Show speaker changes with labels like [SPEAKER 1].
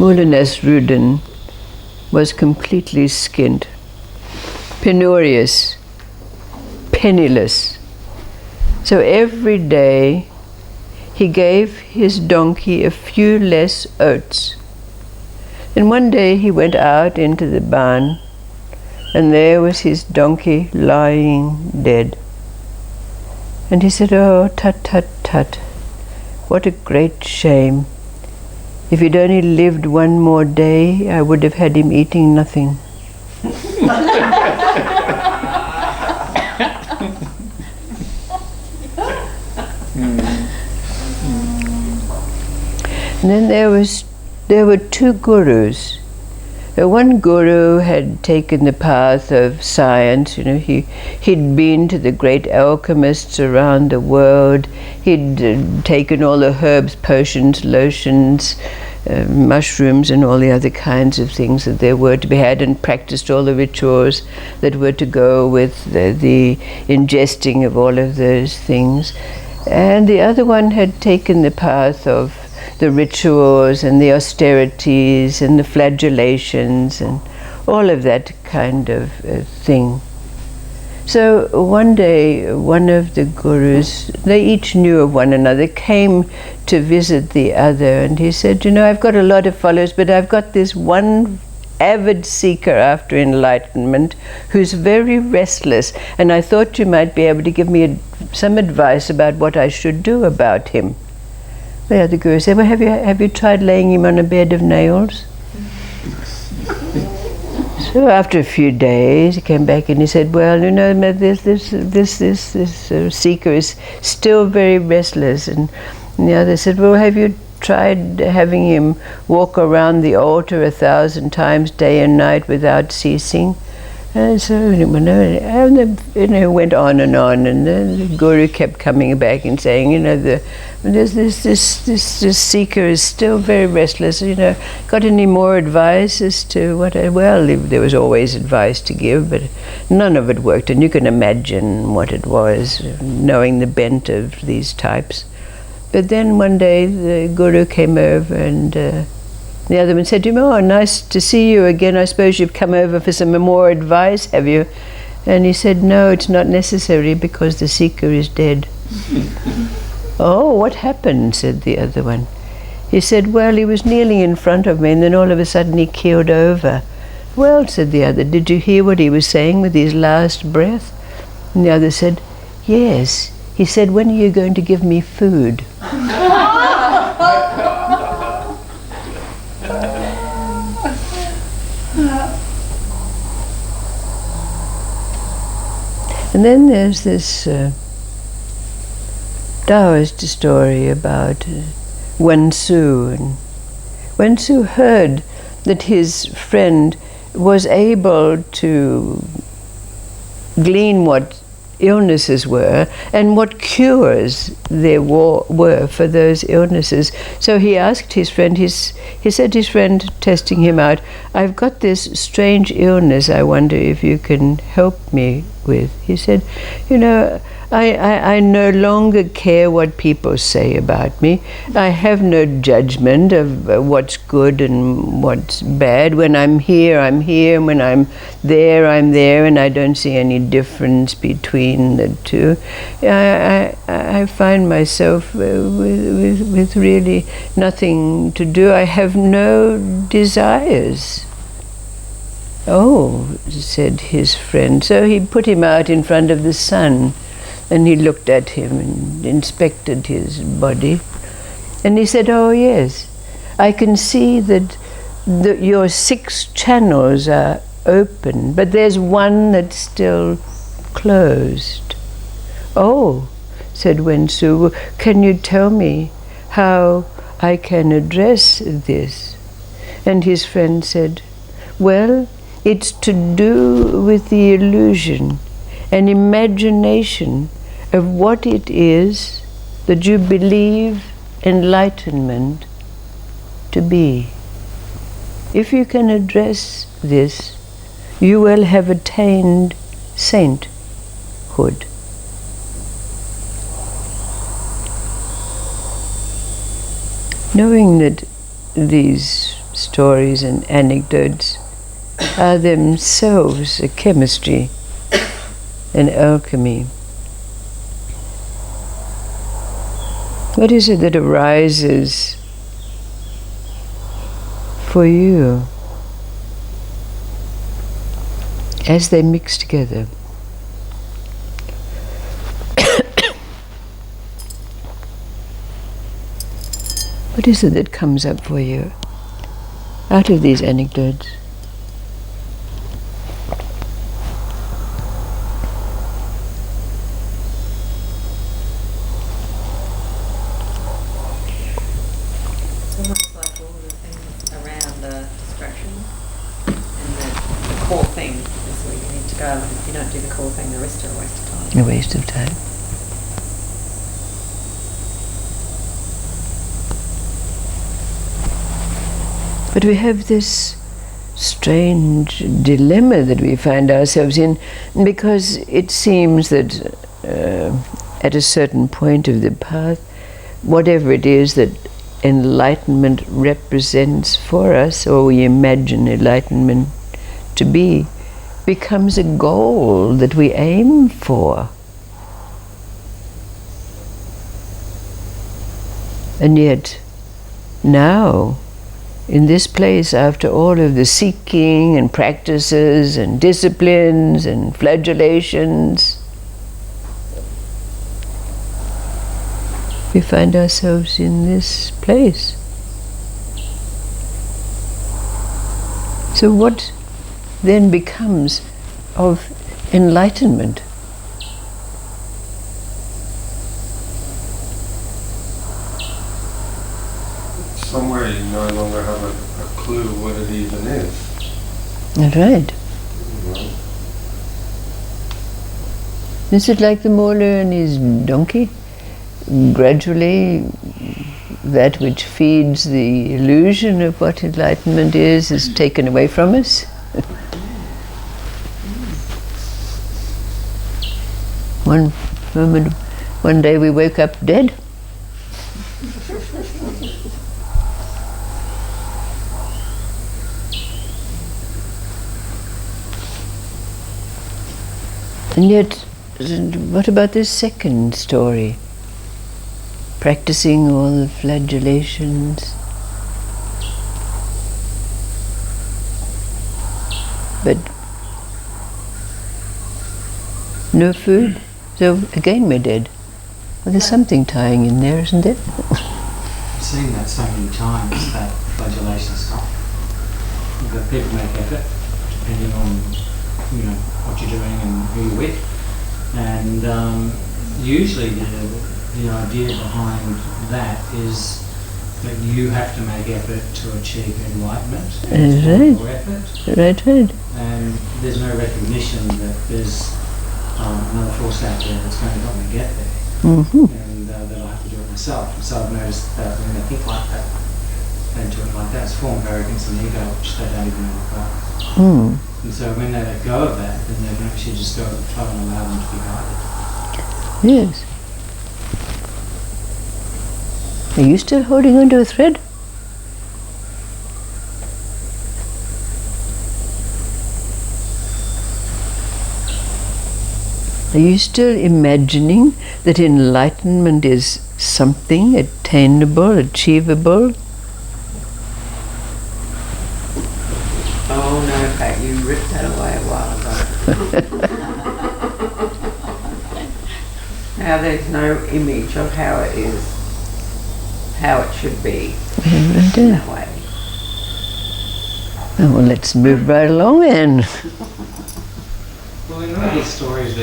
[SPEAKER 1] Mula Nasruddin was completely skint, penurious, penniless. So every day he gave his donkey a few less oats. And one day he went out into the barn, and there was his donkey lying dead. And he said, "Oh, tut, tut, tut, what a great shame. If he'd only lived one more day, I would have had him eating nothing." And then there were two gurus. One guru had taken the path of science. He'd been to the great alchemists around the world. He'd taken all the herbs, potions, lotions, mushrooms, and all the other kinds of things that there were to be had, and practiced all the rituals that were to go with the ingesting of all of those things. And the other one had taken the path of the rituals and the austerities and the flagellations and all of that kind of thing. So one day, one of the gurus, they each knew of one another, came to visit the other, and he said, "I've got a lot of followers, but I've got this one avid seeker after enlightenment who's very restless, and I thought you might be able to give me some advice about what I should do about him." The other guru said, "Well, have you tried laying him on a bed of nails?" So after a few days, he came back and he said, "Well, this seeker is still very restless." And the other said, "Well, have you tried having him walk around the altar 1,000 times day and night without ceasing?" And so it went on, and the guru kept coming back and saying, this seeker is still very restless. Got any more advice as to what? Well, there was always advice to give, but none of it worked. And you can imagine what it was, knowing the bent of these types. But then one day the guru came over, and the other one said to him, "Oh, nice to see you again. I suppose you've come over for some more advice, have you?" And he said, "No, it's not necessary because the seeker is dead." "Oh, what happened?" said the other one. He said, "Well, he was kneeling in front of me, and then all of a sudden he keeled over." "Well," said the other, "did you hear what he was saying with his last breath?" And the other said, "Yes. He said, 'When are you going to give me food?'" And then there's this Taoist story about Wen Su. And Wen Su heard that his friend was able to glean what illnesses were and what cures there were for those illnesses. So he asked his friend, he said to his friend, testing him out, "I've got this strange illness I wonder if you can help me with." He said, I no longer care what people say about me. I have no judgment of what's good and what's bad. When I'm here, I'm here. When I'm there, and I don't see any difference between the two. I find myself with really nothing to do. I have no desires. "Oh," said his friend. So he put him out in front of the sun, and he looked at him and inspected his body. And he said, "Oh yes, I can see that your 6 channels are open, but there's one that's still closed." "Oh," said Wen Su, "can you tell me how I can address this?" And his friend said, "Well, it's to do with the illusion and imagination of what it is that you believe enlightenment to be. If you can address this, you will have attained sainthood." Knowing that these stories and anecdotes are themselves a chemistry, an alchemy. What is it that arises for you as they mix together? What is it that comes up for you out of these anecdotes?
[SPEAKER 2] It's almost like all the things around the distraction, and the core thing is where you need to go, and if you don't do the core thing, the rest are a waste of time.
[SPEAKER 1] A waste of time. But we have this strange dilemma that we find ourselves in, because it seems that at a certain point of the path, whatever it is that enlightenment represents for us, or we imagine enlightenment to be, becomes a goal that we aim for. And yet, now, in this place, after all of the seeking and practices and disciplines and flagellations, we find ourselves in this place. So what then becomes of enlightenment?
[SPEAKER 3] Somewhere you no longer have a clue what it even is.
[SPEAKER 1] That's right.
[SPEAKER 3] You know?
[SPEAKER 1] Is it like the molar and his donkey? Gradually, that which feeds the illusion of what enlightenment is taken away from us. One moment, one day we wake up dead. And yet, what about this second story? Practicing all the flagellations, but no food, so again we're dead. Well, there's something tying in there, isn't there?
[SPEAKER 4] I've seen that so many times, that flagellation stuff. That people make effort, depending on what you're doing and who you're with, and usually the idea behind that is that you have to make effort to achieve enlightenment.
[SPEAKER 1] Right.
[SPEAKER 4] More effort.
[SPEAKER 1] Right.
[SPEAKER 4] And there's no recognition that there's another force out there that's going to help me get there.
[SPEAKER 1] Mm-hmm.
[SPEAKER 4] And that I have to do it myself. And so I've noticed that when they think like that, and do it like that, it's a form of arrogance and ego, which they don't even know about.
[SPEAKER 1] Mm.
[SPEAKER 4] And so when they let go of that, then they can actually just go and try and allow them to be guided.
[SPEAKER 1] Yes. Are you still holding onto a thread? Are you still imagining that enlightenment is something attainable, achievable?
[SPEAKER 2] Oh no, Pat, you ripped that away a while ago. Now there's no image of how it is, how it should be in that way.
[SPEAKER 1] Oh, well, let's move right along then.
[SPEAKER 4] Well, in all these stories,